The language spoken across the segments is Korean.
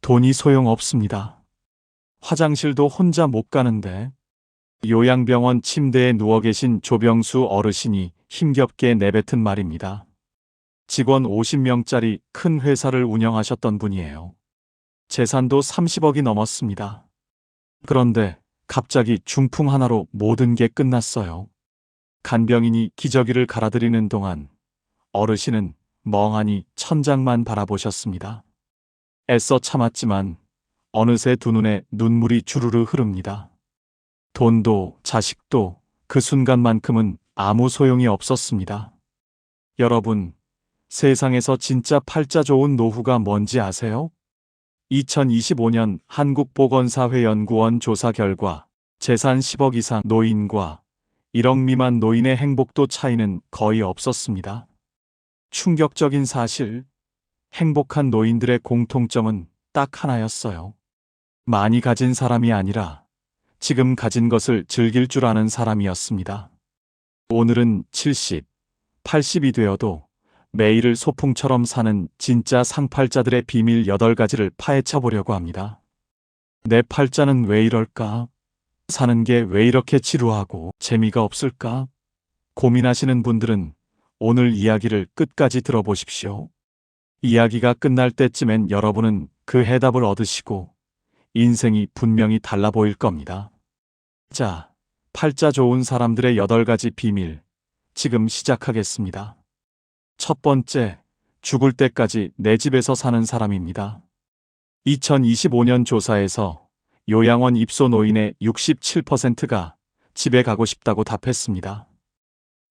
돈이 소용없습니다. 화장실도 혼자 못 가는데. 요양병원 침대에 누워 계신 조병수 어르신이 힘겹게 내뱉은 말입니다. 직원 50명짜리 큰 회사를 운영하셨던 분이에요. 재산도 30억이 넘었습니다. 그런데 갑자기 중풍 하나로 모든 게 끝났어요. 간병인이 기저귀를 갈아드리는 동안 어르신은 멍하니 천장만 바라보셨습니다. 애써 참았지만 어느새 두 눈에 눈물이 주르르 흐릅니다. 돈도 자식도 그 순간만큼은 아무 소용이 없었습니다. 여러분, 세상에서 진짜 팔자 좋은 노후가 뭔지 아세요? 2025년 한국보건사회연구원 조사 결과 재산 10억 이상 노인과 1억 미만 노인의 행복도 차이는 거의 없었습니다. 충격적인 사실, 행복한 노인들의 공통점은 딱 하나였어요. 많이 가진 사람이 아니라 지금 가진 것을 즐길 줄 아는 사람이었습니다. 오늘은 70, 80이 되어도 매일을 소풍처럼 사는 진짜 상팔자들의 비밀 8가지를 파헤쳐 보려고 합니다. 내 팔자는 왜 이럴까? 사는 게 왜 이렇게 지루하고 재미가 없을까? 고민하시는 분들은 오늘 이야기를 끝까지 들어보십시오. 이야기가 끝날 때쯤엔 여러분은 그 해답을 얻으시고 인생이 분명히 달라 보일 겁니다. 자, 팔자 좋은 사람들의 8가지 비밀, 지금 시작하겠습니다. 첫 번째, 죽을 때까지 내 집에서 사는 사람입니다. 2025년 조사에서 요양원 입소 노인의 67%가 집에 가고 싶다고 답했습니다.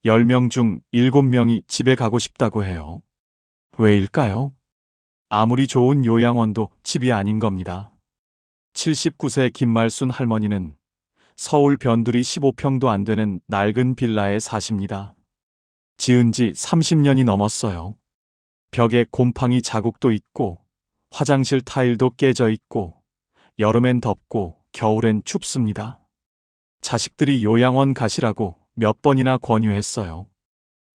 10명 중 7명이 집에 가고 싶다고 해요. 왜일까요? 아무리 좋은 요양원도 집이 아닌 겁니다. 79세 김말순 할머니는 서울 변두리 15평도 안 되는 낡은 빌라에 사십니다. 지은 지 30년이 넘었어요. 벽에 곰팡이 자국도 있고 화장실 타일도 깨져 있고 여름엔 덥고 겨울엔 춥습니다. 자식들이 요양원 가시라고 몇 번이나 권유했어요.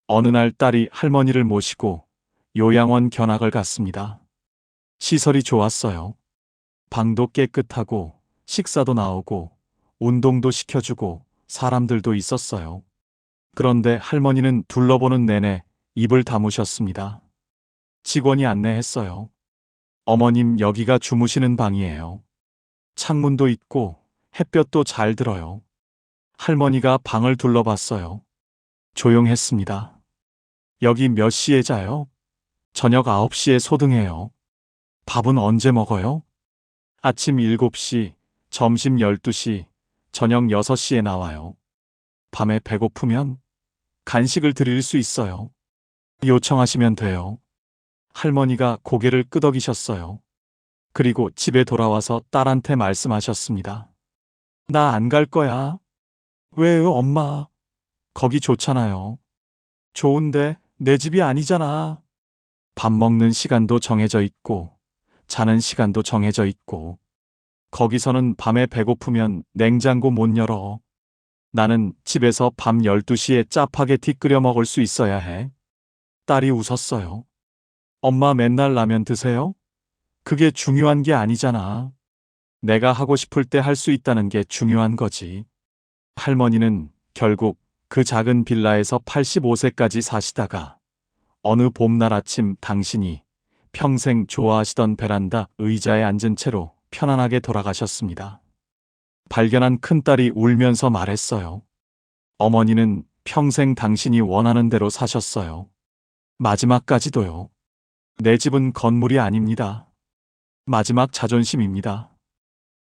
어느 날 딸이 할머니를 모시고 요양원 견학을 갔습니다. 시설이 좋았어요. 방도 깨끗하고 식사도 나오고 운동도 시켜주고 사람들도 있었어요. 그런데 할머니는 둘러보는 내내 입을 다무셨습니다. 직원이 안내했어요. 어머님, 여기가 주무시는 방이에요. 창문도 있고 햇볕도 잘 들어요. 할머니가 방을 둘러봤어요. 조용했습니다. 여기 몇 시에 자요? 저녁 9시에 소등해요. 밥은 언제 먹어요? 아침 7시, 점심 12시, 저녁 6시에 나와요. 밤에 배고프면 간식을 드릴 수 있어요. 요청하시면 돼요. 할머니가 고개를 끄덕이셨어요. 그리고 집에 돌아와서 딸한테 말씀하셨습니다. 나 안 갈 거야. 왜요, 엄마? 거기 좋잖아요. 좋은데 내 집이 아니잖아. 밥 먹는 시간도 정해져 있고 자는 시간도 정해져 있고 거기서는 밤에 배고프면 냉장고 못 열어. 나는 집에서 밤 12시에 짜파게티 끓여 먹을 수 있어야 해. 딸이 웃었어요. 엄마 맨날 라면 드세요? 그게 중요한 게 아니잖아. 내가 하고 싶을 때 할 수 있다는 게 중요한 거지. 할머니는 결국 그 작은 빌라에서 85세까지 사시다가 어느 봄날 아침 당신이 평생 좋아하시던 베란다 의자에 앉은 채로 편안하게 돌아가셨습니다. 발견한 큰딸이 울면서 말했어요. 어머니는 평생 당신이 원하는 대로 사셨어요. 마지막까지도요. 내 집은 건물이 아닙니다. 마지막 자존심입니다.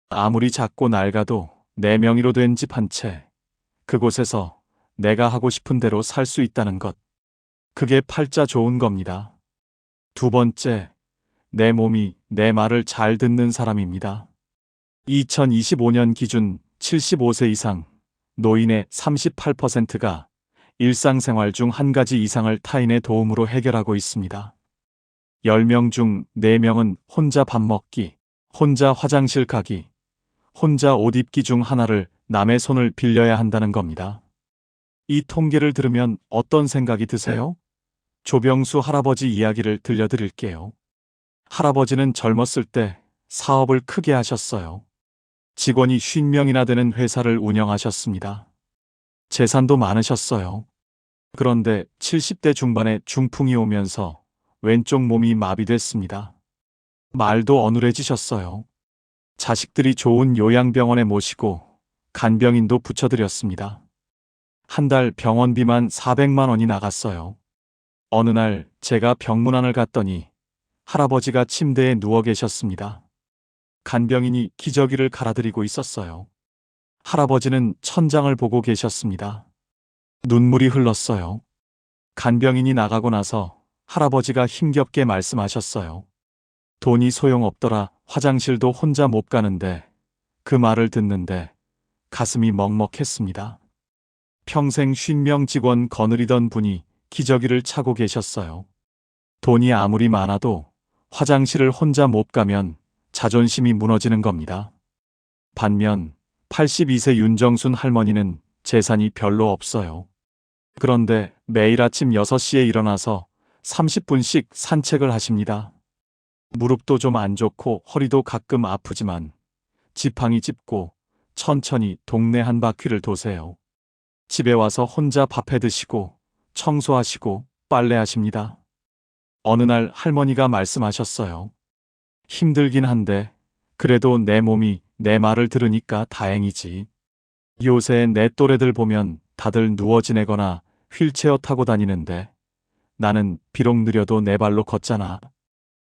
아무리 작고 낡아도 내 명의로 된 집 한 채, 그곳에서 내가 하고 싶은 대로 살 수 있다는 것. 그게 팔자 좋은 겁니다. 두 번째, 내 몸이 내 말을 잘 듣는 사람입니다. 2025년 기준 75세 이상 노인의 38%가 일상생활 중 한 가지 이상을 타인의 도움으로 해결하고 있습니다. 10명 중 4명은 혼자 밥 먹기, 혼자 화장실 가기, 혼자 옷 입기 중 하나를 남의 손을 빌려야 한다는 겁니다. 이 통계를 들으면 어떤 생각이 드세요? 조병수 할아버지 이야기를 들려드릴게요. 할아버지는 젊었을 때 사업을 크게 하셨어요. 직원이 50명이나 되는 회사를 운영하셨습니다. 재산도 많으셨어요. 그런데 70대 중반에 중풍이 오면서 왼쪽 몸이 마비됐습니다. 말도 어눌해지셨어요. 자식들이 좋은 요양병원에 모시고 간병인도 붙여드렸습니다. 한 달 병원비만 400만 원이 나갔어요. 어느 날 제가 병문안을 갔더니 할아버지가 침대에 누워 계셨습니다. 간병인이 기저귀를 갈아드리고 있었어요. 할아버지는 천장을 보고 계셨습니다. 눈물이 흘렀어요. 간병인이 나가고 나서 할아버지가 힘겹게 말씀하셨어요. 돈이 소용없더라. 화장실도 혼자 못 가는데. 그 말을 듣는데 가슴이 먹먹했습니다. 평생 50명 직원 거느리던 분이 기저귀를 차고 계셨어요. 돈이 아무리 많아도 화장실을 혼자 못 가면 자존심이 무너지는 겁니다. 반면 82세 윤정순 할머니는 재산이 별로 없어요. 그런데 매일 아침 6시에 일어나서 30분씩 산책을 하십니다. 무릎도 좀 안 좋고 허리도 가끔 아프지만 지팡이 짚고 천천히 동네 한 바퀴를 도세요. 집에 와서 혼자 밥해 드시고 청소하시고 빨래하십니다. 어느 날 할머니가 말씀하셨어요. 힘들긴 한데 그래도 내 몸이 내 말을 들으니까 다행이지. 요새 내 또래들 보면 다들 누워 지내거나 휠체어 타고 다니는데 나는 비록 느려도 내 발로 걷잖아.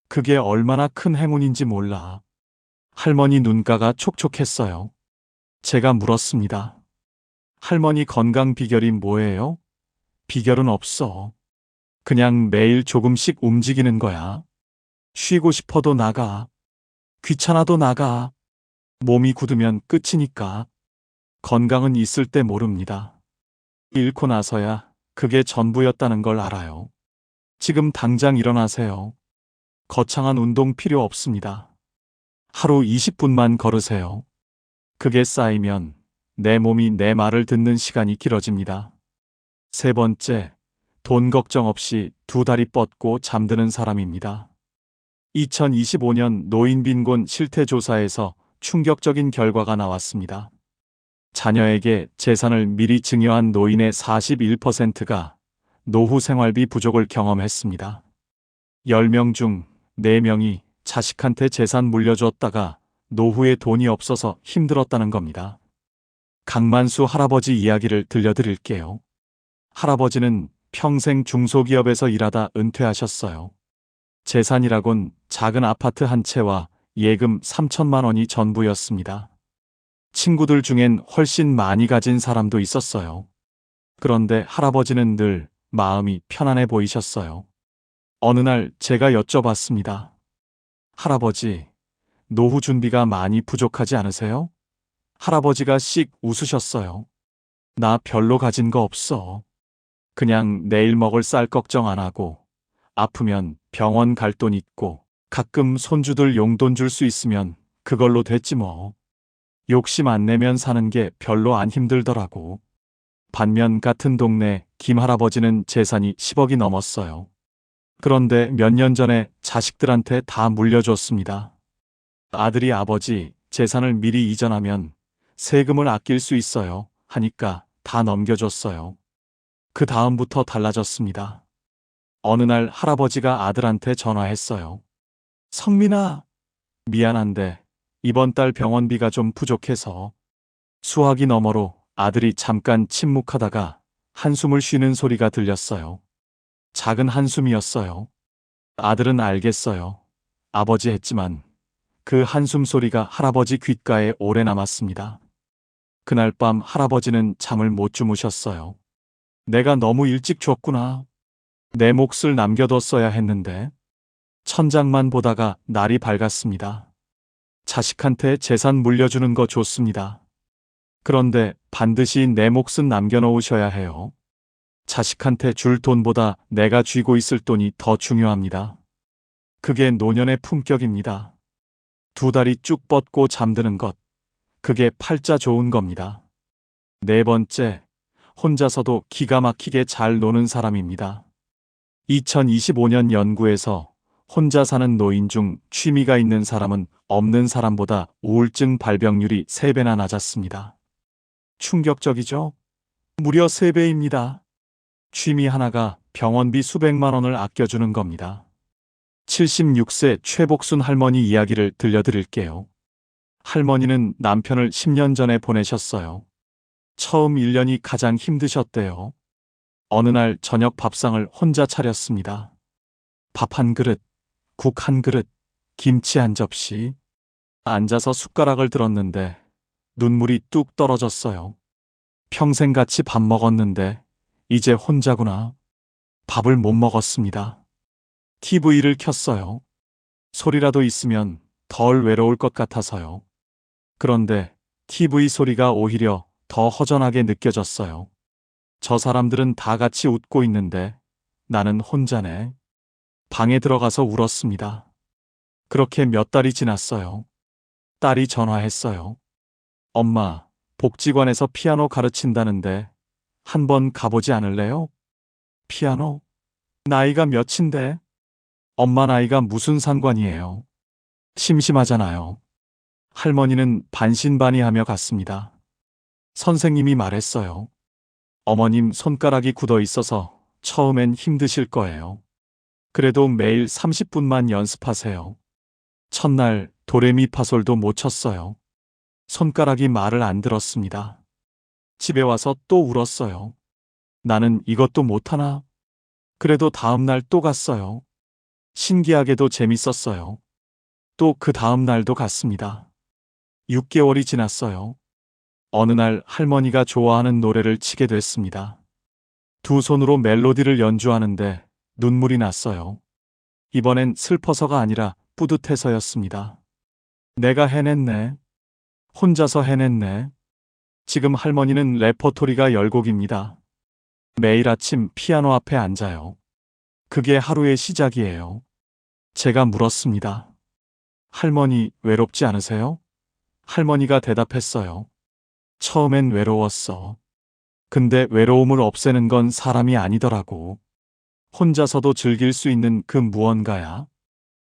그게 얼마나 큰 행운인지 몰라. 할머니 눈가가 촉촉했어요. 제가 물었습니다. 할머니 건강 비결이 뭐예요? 비결은 없어. 그냥 매일 조금씩 움직이는 거야. 쉬고 싶어도 나가. 귀찮아도 나가. 몸이 굳으면 끝이니까. 건강은 있을 때 모릅니다. 잃고 나서야 그게 전부였다는 걸 알아요. 지금 당장 일어나세요. 거창한 운동 필요 없습니다. 하루 20분만 걸으세요. 그게 쌓이면 내 몸이 내 말을 듣는 시간이 길어집니다. 세 번째, 돈 걱정 없이 두 다리 뻗고 잠드는 사람입니다. 2025년 노인 빈곤 실태조사에서 충격적인 결과가 나왔습니다. 자녀에게 재산을 미리 증여한 노인의 41%가 노후 생활비 부족을 경험했습니다. 10명 중 4명이 자식한테 재산 물려줬다가 노후에 돈이 없어서 힘들었다는 겁니다. 강만수 할아버지 이야기를 들려드릴게요. 할아버지는 평생 중소기업에서 일하다 은퇴하셨어요. 재산이라곤 작은 아파트 한 채와 예금 3천만 원이 전부였습니다. 친구들 중엔 훨씬 많이 가진 사람도 있었어요. 그런데 할아버지는 늘 마음이 편안해 보이셨어요. 어느 날 제가 여쭤봤습니다. 할아버지, 노후 준비가 많이 부족하지 않으세요? 할아버지가 씩 웃으셨어요. 나 별로 가진 거 없어. 그냥 내일 먹을 쌀 걱정 안 하고 아프면 병원 갈 돈 있고 가끔 손주들 용돈 줄 수 있으면 그걸로 됐지 뭐. 욕심 안 내면 사는 게 별로 안 힘들더라고. 반면 같은 동네 김 할아버지는 재산이 10억이 넘었어요. 그런데 몇 년 전에 자식들한테 다 물려줬습니다. 아들이 아버지 재산을 미리 이전하면 세금을 아낄 수 있어요 하니까 다 넘겨줬어요. 그 다음부터 달라졌습니다. 어느 날 할아버지가 아들한테 전화했어요. 성민아, 미안한데 이번 달 병원비가 좀 부족해서. 수화기 너머로 아들이 잠깐 침묵하다가 한숨을 쉬는 소리가 들렸어요. 작은 한숨이었어요. 아들은 알겠어요. 아버지 했지만 그 한숨 소리가 할아버지 귓가에 오래 남았습니다. 그날 밤 할아버지는 잠을 못 주무셨어요. 내가 너무 일찍 줬구나. 내 몫을 남겨뒀어야 했는데. 천장만 보다가 날이 밝았습니다. 자식한테 재산 물려주는 거 좋습니다. 그런데 반드시 내 몫은 남겨놓으셔야 해요. 자식한테 줄 돈보다 내가 쥐고 있을 돈이 더 중요합니다. 그게 노년의 품격입니다. 두 다리 쭉 뻗고 잠드는 것. 그게 팔자 좋은 겁니다. 네 번째, 혼자서도 기가 막히게 잘 노는 사람입니다. 2025년 연구에서 혼자 사는 노인 중 취미가 있는 사람은 없는 사람보다 우울증 발병률이 3배나 낮았습니다. 충격적이죠? 무려 3배입니다. 취미 하나가 병원비 수백만 원을 아껴주는 겁니다. 76세 최복순 할머니 이야기를 들려드릴게요. 할머니는 남편을 10년 전에 보내셨어요. 처음 1년이 가장 힘드셨대요. 어느 날 저녁 밥상을 혼자 차렸습니다. 밥 한 그릇, 국 한 그릇, 김치 한 접시. 앉아서 숟가락을 들었는데 눈물이 뚝 떨어졌어요. 평생 같이 밥 먹었는데 이제 혼자구나. 밥을 못 먹었습니다. TV를 켰어요. 소리라도 있으면 덜 외로울 것 같아서요. 그런데 TV 소리가 오히려 더 허전하게 느껴졌어요. 저 사람들은 다 같이 웃고 있는데 나는 혼자네. 방에 들어가서 울었습니다. 그렇게 몇 달이 지났어요. 딸이 전화했어요. 엄마, 복지관에서 피아노 가르친다는데 한번 가보지 않을래요? 피아노? 나이가 몇인데? 엄마 나이가 무슨 상관이에요? 심심하잖아요. 할머니는 반신반의하며 갔습니다. 선생님이 말했어요. 어머님 손가락이 굳어 있어서 처음엔 힘드실 거예요. 그래도 매일 30분만 연습하세요. 첫날 도레미파솔도 못 쳤어요. 손가락이 말을 안 들었습니다. 집에 와서 또 울었어요. 나는 이것도 못하나? 그래도 다음 날 또 갔어요. 신기하게도 재밌었어요. 또 그 다음 날도 갔습니다. 6개월이 지났어요. 어느 날 할머니가 좋아하는 노래를 치게 됐습니다. 두 손으로 멜로디를 연주하는데 눈물이 났어요. 이번엔 슬퍼서가 아니라 뿌듯해서였습니다. 내가 해냈네. 혼자서 해냈네. 지금 할머니는 레퍼토리가 10곡입니다. 매일 아침 피아노 앞에 앉아요. 그게 하루의 시작이에요. 제가 물었습니다. 할머니, 외롭지 않으세요? 할머니가 대답했어요. 처음엔 외로웠어. 근데 외로움을 없애는 건 사람이 아니더라고. 혼자서도 즐길 수 있는 그 무언가야.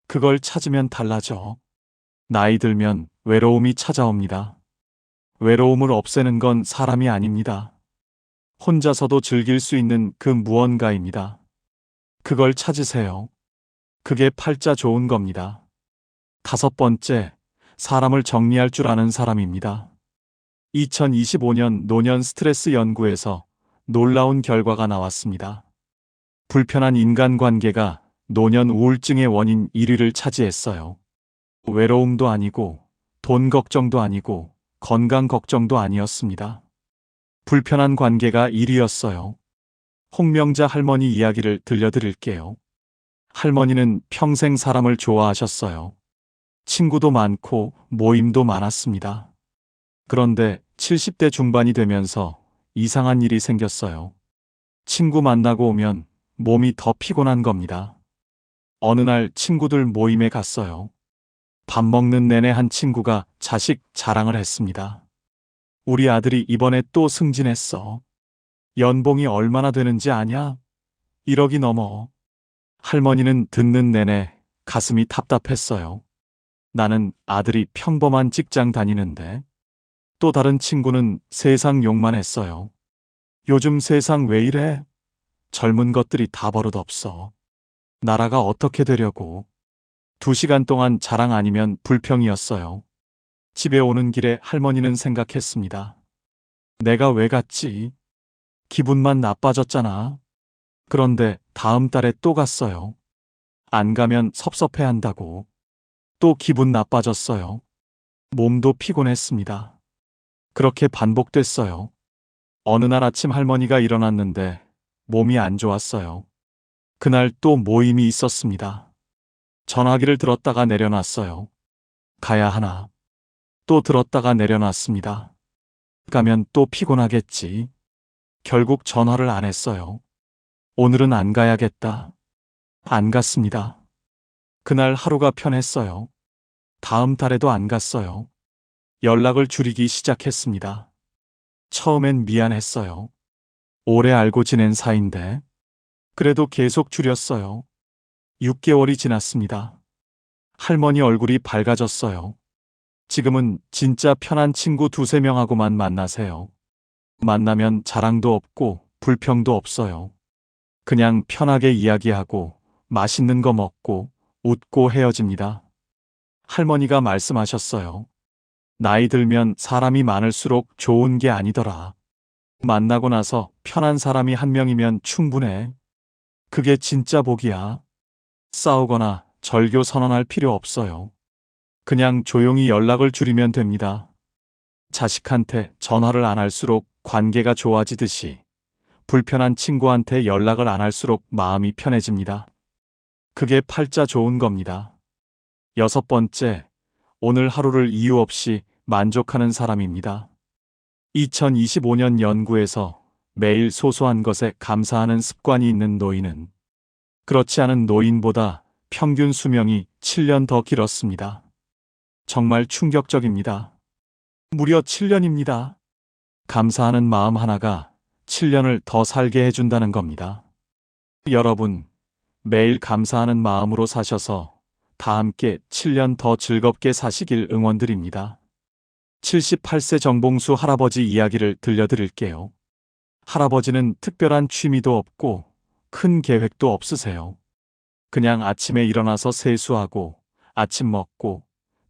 그걸 찾으면 달라져. 나이 들면 외로움이 찾아옵니다. 외로움을 없애는 건 사람이 아닙니다. 혼자서도 즐길 수 있는 그 무언가입니다. 그걸 찾으세요. 그게 팔자 좋은 겁니다. 5번째, 사람을 정리할 줄 아는 사람입니다. 2025년 노년 스트레스 연구에서 놀라운 결과가 나왔습니다. 불편한 인간관계가 노년 우울증의 원인 1위를 차지했어요. 외로움도 아니고 돈 걱정도 아니고 건강 걱정도 아니었습니다. 불편한 관계가 1위였어요. 홍명자 할머니 이야기를 들려드릴게요. 할머니는 평생 사람을 좋아하셨어요. 친구도 많고 모임도 많았습니다. 그런데 70대 중반이 되면서 이상한 일이 생겼어요. 친구 만나고 오면 몸이 더 피곤한 겁니다. 어느 날 친구들 모임에 갔어요. 밥 먹는 내내 한 친구가 자식 자랑을 했습니다. 우리 아들이 이번에 또 승진했어. 연봉이 얼마나 되는지 아냐? 1억이 넘어. 할머니는 듣는 내내 가슴이 답답했어요. 나는 아들이 평범한 직장 다니는데. 또 다른 친구는 세상 욕만 했어요. 요즘 세상 왜 이래? 젊은 것들이 다 버릇없어. 나라가 어떻게 되려고. 2시간 동안 자랑 아니면 불평이었어요. 집에 오는 길에 할머니는 생각했습니다. 내가 왜 갔지? 기분만 나빠졌잖아. 그런데 다음 달에 또 갔어요. 안 가면 섭섭해한다고. 또 기분 나빠졌어요. 몸도 피곤했습니다. 그렇게 반복됐어요. 어느 날 아침 할머니가 일어났는데 몸이 안 좋았어요. 그날 또 모임이 있었습니다. 전화기를 들었다가 내려놨어요. 가야 하나. 또 들었다가 내려놨습니다. 가면 또 피곤하겠지. 결국 전화를 안 했어요. 오늘은 안 가야겠다. 안 갔습니다. 그날 하루가 편했어요. 다음 달에도 안 갔어요. 연락을 줄이기 시작했습니다. 처음엔 미안했어요. 오래 알고 지낸 사이인데. 그래도 계속 줄였어요. 6개월이 지났습니다. 할머니 얼굴이 밝아졌어요. 지금은 진짜 편한 친구 두세 명하고만 만나세요. 만나면 자랑도 없고 불평도 없어요. 그냥 편하게 이야기하고 맛있는 거 먹고 웃고 헤어집니다. 할머니가 말씀하셨어요. 나이 들면 사람이 많을수록 좋은 게 아니더라. 만나고 나서 편한 사람이 한 명이면 충분해. 그게 진짜 복이야. 싸우거나 절교 선언할 필요 없어요. 그냥 조용히 연락을 줄이면 됩니다. 자식한테 전화를 안 할수록 관계가 좋아지듯이 불편한 친구한테 연락을 안 할수록 마음이 편해집니다. 그게 팔자 좋은 겁니다. 6번째, 오늘 하루를 이유 없이 만족하는 사람입니다. 2025년 연구에서 매일 소소한 것에 감사하는 습관이 있는 노인은 그렇지 않은 노인보다 평균 수명이 7년 더 길었습니다. 정말 충격적입니다. 무려 7년입니다. 감사하는 마음 하나가 7년을 더 살게 해준다는 겁니다. 여러분, 매일 감사하는 마음으로 사셔서 다 함께 7년 더 즐겁게 사시길 응원드립니다. 78세 정봉수 할아버지 이야기를 들려드릴게요. 할아버지는 특별한 취미도 없고 큰 계획도 없으세요. 그냥 아침에 일어나서 세수하고 아침 먹고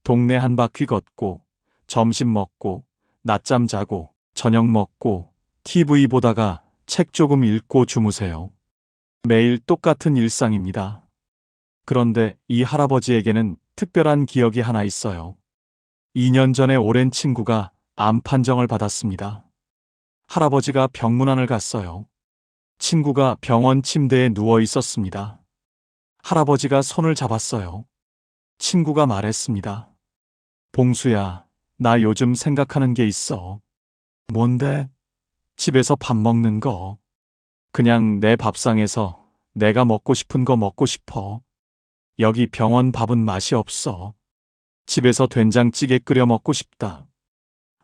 동네 한 바퀴 걷고 점심 먹고 낮잠 자고 저녁 먹고 TV 보다가 책 조금 읽고 주무세요. 매일 똑같은 일상입니다. 그런데 이 할아버지에게는 특별한 기억이 하나 있어요. 2년 전에 오랜 친구가 암 판정을 받았습니다. 할아버지가 병문안을 갔어요. 친구가 병원 침대에 누워 있었습니다. 할아버지가 손을 잡았어요. 친구가 말했습니다. 봉수야, 나 요즘 생각하는 게 있어. 뭔데? 집에서 밥 먹는 거. 그냥 내 밥상에서 내가 먹고 싶은 거 먹고 싶어. 여기 병원 밥은 맛이 없어. 집에서 된장찌개 끓여 먹고 싶다.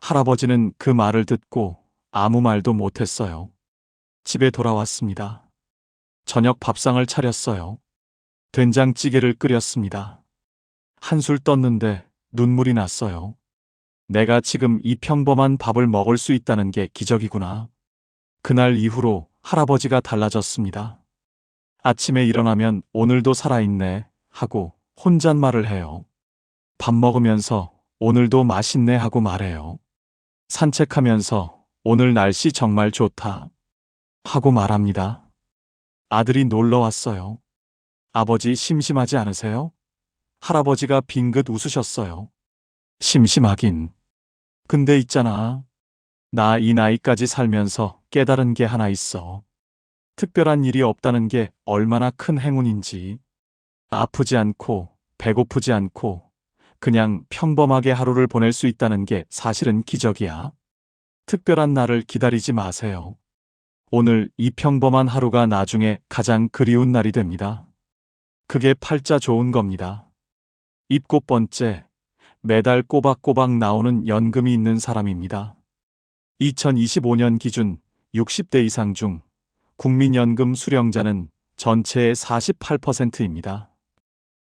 할아버지는 그 말을 듣고 아무 말도 못했어요. 집에 돌아왔습니다. 저녁 밥상을 차렸어요. 된장찌개를 끓였습니다. 한술 떴는데 눈물이 났어요. 내가 지금 이 평범한 밥을 먹을 수 있다는 게 기적이구나. 그날 이후로 할아버지가 달라졌습니다. 아침에 일어나면 오늘도 살아있네 하고 혼잣말을 해요. 밥 먹으면서 오늘도 맛있네 하고 말해요. 산책하면서 오늘 날씨 정말 좋다 하고 말합니다. 아들이 놀러 왔어요. 아버지 심심하지 않으세요? 할아버지가 빙긋 웃으셨어요. 심심하긴. 근데 있잖아. 나 이 나이까지 살면서 깨달은 게 하나 있어. 특별한 일이 없다는 게 얼마나 큰 행운인지. 아프지 않고 배고프지 않고 그냥 평범하게 하루를 보낼 수 있다는 게 사실은 기적이야. 특별한 날을 기다리지 마세요. 오늘 이 평범한 하루가 나중에 가장 그리운 날이 됩니다. 그게 팔자 좋은 겁니다. 7번째, 매달 꼬박꼬박 나오는 연금이 있는 사람입니다. 2025년 기준 60대 이상 중 국민연금 수령자는 전체의 48%입니다.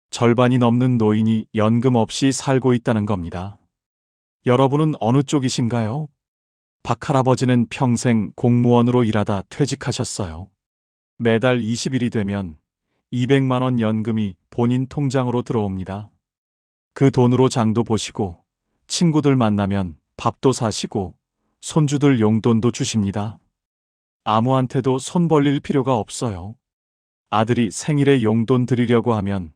절반이 넘는 노인이 연금 없이 살고 있다는 겁니다. 여러분은 어느 쪽이신가요? 박 할아버지는 평생 공무원으로 일하다 퇴직하셨어요. 매달 20일이 되면 200만 원 연금이 본인 통장으로 들어옵니다. 그 돈으로 장도 보시고 친구들 만나면 밥도 사시고 손주들 용돈도 주십니다. 아무한테도 손 벌릴 필요가 없어요. 아들이 생일에 용돈 드리려고 하면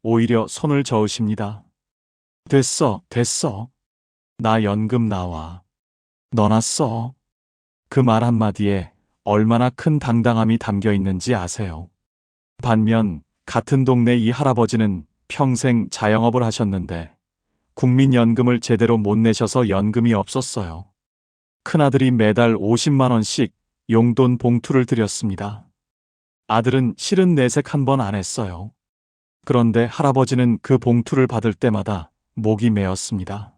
오히려 손을 저으십니다. 됐어, 됐어. 나 연금 나와. 너나 써. 그 말 한마디에 얼마나 큰 당당함이 담겨 있는지 아세요? 반면 같은 동네 이 할아버지는 평생 자영업을 하셨는데 국민연금을 제대로 못 내셔서 연금이 없었어요. 큰아들이 매달 50만 원씩 용돈 봉투를 드렸습니다. 아들은 실은 내색 한 번 안 했어요. 그런데 할아버지는 그 봉투를 받을 때마다 목이 메었습니다.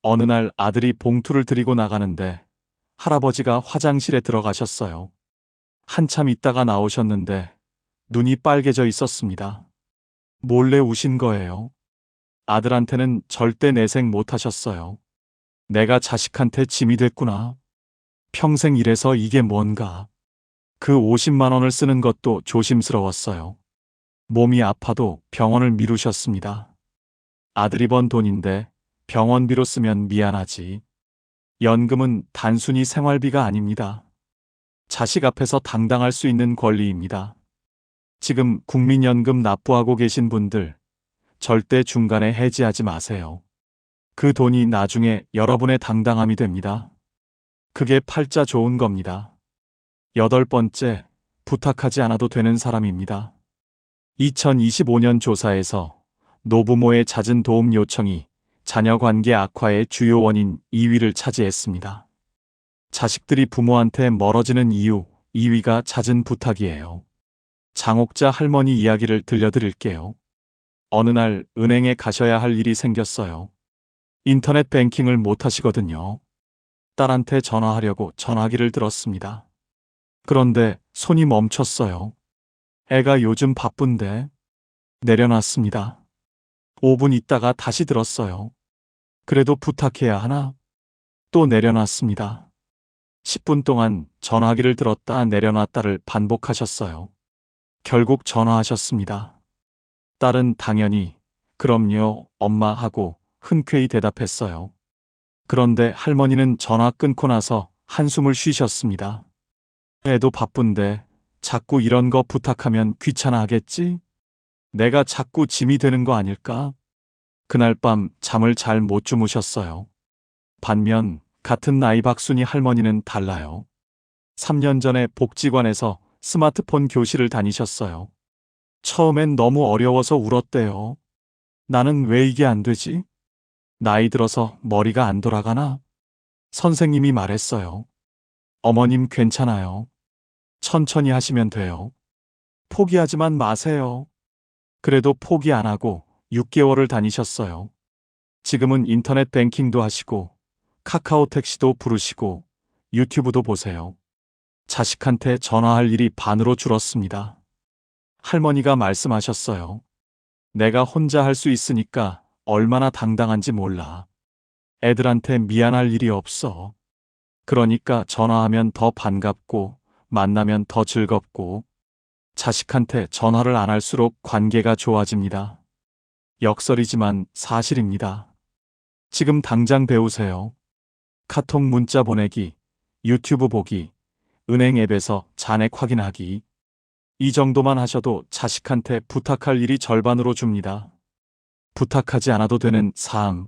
어느 날 아들이 봉투를 드리고 나가는데 할아버지가 화장실에 들어가셨어요. 한참 있다가 나오셨는데 눈이 빨개져 있었습니다. 몰래 우신 거예요. 아들한테는 절대 내색 못 하셨어요. 내가 자식한테 짐이 됐구나. 평생 일해서 이게 뭔가. 그 50만 원을 쓰는 것도 조심스러웠어요. 몸이 아파도 병원을 미루셨습니다. 아들이 번 돈인데 병원비로 쓰면 미안하지. 연금은 단순히 생활비가 아닙니다. 자식 앞에서 당당할 수 있는 권리입니다. 지금 국민연금 납부하고 계신 분들, 절대 중간에 해지하지 마세요. 그 돈이 나중에 여러분의 당당함이 됩니다. 그게 팔자 좋은 겁니다. 8번째, 부탁하지 않아도 되는 사람입니다. 2025년 조사에서 노부모의 잦은 도움 요청이 자녀 관계 악화의 주요 원인 2위를 차지했습니다. 자식들이 부모한테 멀어지는 이유 2위가 잦은 부탁이에요. 장옥자 할머니 이야기를 들려드릴게요. 어느 날 은행에 가셔야 할 일이 생겼어요. 인터넷 뱅킹을 못 하시거든요. 딸한테 전화하려고 전화기를 들었습니다. 그런데 손이 멈췄어요. 애가 요즘 바쁜데. 내려놨습니다. 5분 있다가 다시 들었어요. 그래도 부탁해야 하나? 또 내려놨습니다. 10분 동안 전화기를 들었다 내려놨다를 반복하셨어요. 결국 전화하셨습니다. 딸은 당연히 그럼요, 엄마 하고 흔쾌히 대답했어요. 그런데 할머니는 전화 끊고 나서 한숨을 쉬셨습니다. 애도 바쁜데 자꾸 이런 거 부탁하면 귀찮아 하겠지? 내가 자꾸 짐이 되는 거 아닐까? 그날 밤 잠을 잘 못 주무셨어요. 반면 같은 나이 박순이 할머니는 달라요. 3년 전에 복지관에서 스마트폰 교실을 다니셨어요. 처음엔 너무 어려워서 울었대요. 나는 왜 이게 안 되지? 나이 들어서 머리가 안 돌아가나? 선생님이 말했어요. 어머님 괜찮아요. 천천히 하시면 돼요. 포기하지만 마세요. 그래도 포기 안 하고 6개월을 다니셨어요. 지금은 인터넷 뱅킹도 하시고 카카오 택시도 부르시고 유튜브도 보세요. 자식한테 전화할 일이 반으로 줄었습니다. 할머니가 말씀하셨어요. 내가 혼자 할 수 있으니까 얼마나 당당한지 몰라. 애들한테 미안할 일이 없어. 그러니까 전화하면 더 반갑고 만나면 더 즐겁고 자식한테 전화를 안 할수록 관계가 좋아집니다. 역설이지만 사실입니다. 지금 당장 배우세요. 카톡 문자 보내기, 유튜브 보기, 은행 앱에서 잔액 확인하기. 이 정도만 하셔도 자식한테 부탁할 일이 절반으로 줍니다. 부탁하지 않아도 되는 삶,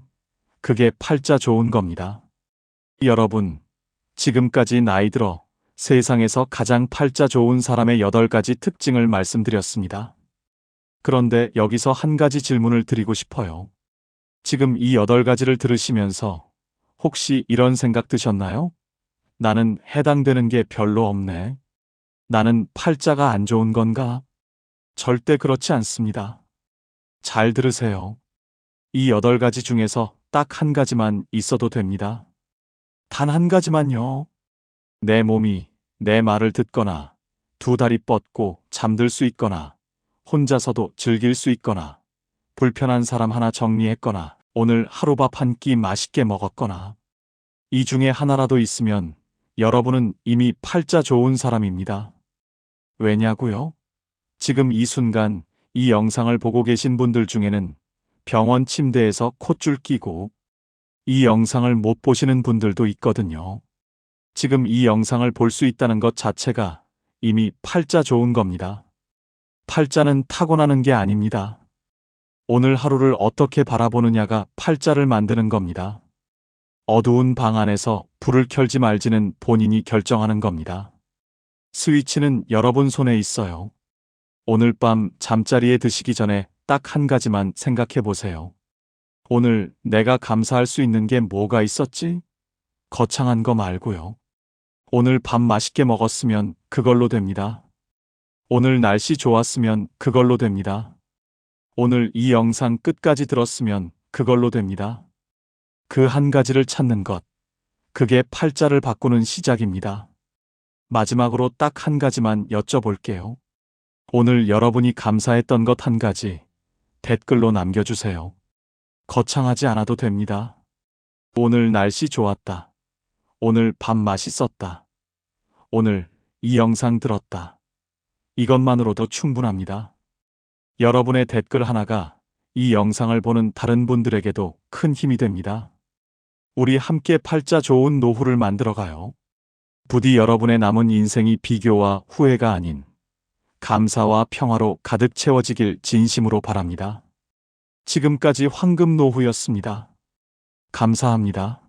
그게 팔자 좋은 겁니다. 여러분, 지금까지 나이 들어 세상에서 가장 팔자 좋은 사람의 8가지 특징을 말씀드렸습니다. 그런데 여기서 한 가지 질문을 드리고 싶어요. 지금 이 8가지를 들으시면서 혹시 이런 생각 드셨나요? 나는 해당되는 게 별로 없네. 나는 팔자가 안 좋은 건가? 절대 그렇지 않습니다. 잘 들으세요. 이 8가지 중에서 딱 한 가지만 있어도 됩니다. 단 한 가지만요. 내 몸이 내 말을 듣거나, 두 다리 뻗고 잠들 수 있거나, 혼자서도 즐길 수 있거나, 불편한 사람 하나 정리했거나, 오늘 하루밥 한 끼 맛있게 먹었거나, 이 중에 하나라도 있으면 여러분은 이미 팔자 좋은 사람입니다. 왜냐고요? 지금 이 순간 이 영상을 보고 계신 분들 중에는 병원 침대에서 콧줄 끼고 이 영상을 못 보시는 분들도 있거든요. 지금 이 영상을 볼 수 있다는 것 자체가 이미 팔자 좋은 겁니다. 팔자는 타고나는 게 아닙니다. 오늘 하루를 어떻게 바라보느냐가 팔자를 만드는 겁니다. 어두운 방 안에서 불을 켤지 말지는 본인이 결정하는 겁니다. 스위치는 여러분 손에 있어요. 오늘 밤 잠자리에 드시기 전에 딱 한 가지만 생각해 보세요. 오늘 내가 감사할 수 있는 게 뭐가 있었지? 거창한 거 말고요. 오늘 밥 맛있게 먹었으면 그걸로 됩니다. 오늘 날씨 좋았으면 그걸로 됩니다. 오늘 이 영상 끝까지 들었으면 그걸로 됩니다. 그 한 가지를 찾는 것, 그게 팔자를 바꾸는 시작입니다. 마지막으로 딱 한 가지만 여쭤볼게요. 오늘 여러분이 감사했던 것 한 가지, 댓글로 남겨주세요. 거창하지 않아도 됩니다. 오늘 날씨 좋았다. 오늘 밥 맛있었다. 오늘 이 영상 들었다. 이것만으로도 충분합니다. 여러분의 댓글 하나가 이 영상을 보는 다른 분들에게도 큰 힘이 됩니다. 우리 함께 팔자 좋은 노후를 만들어가요. 부디 여러분의 남은 인생이 비교와 후회가 아닌 감사와 평화로 가득 채워지길 진심으로 바랍니다. 지금까지 황금 노후였습니다. 감사합니다.